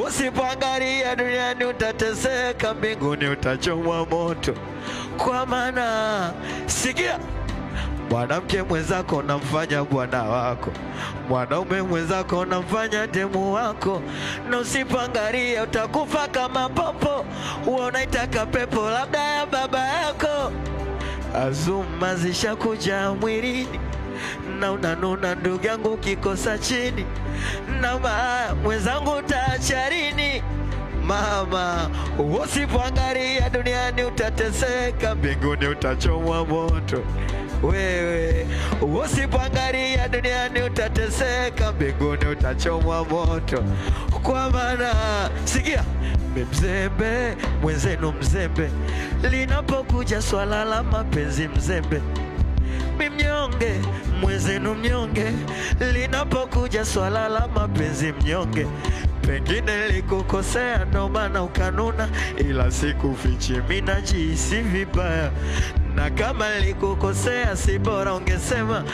Usipoangalia duniani utateseka, mbinguni utachomwa moto. Kwa maana sikia, mwanamke mwenzako namfanya bwana wako, mwanaume mwenzako namfanya demu wako, na usipoangalia utakufa kama popo. Unaitaka pepo labda ya baba yako, azuma zishakuja mwilini, na unanuna ndugu yangu kikosa chini, na mwenzangu utaacha lini? Mama, usipoangalia duniani utateseka, mbinguni utachomwa moto. Wewe usipoangalia duniani utateseka, mbinguni utachomwa moto. Kwa maana sikia, mzembe mwenzenu mzembe, linapokuja swala la mapenzi mzembe. Mnyonge mwenzenu mnyonge, linapokuja swala la mapenzi mnyonge. Pengine likukosea ndo maana ukanuna, ila sikufichi mimi najihisi vibaya, na kama likukosea si bora ungesema.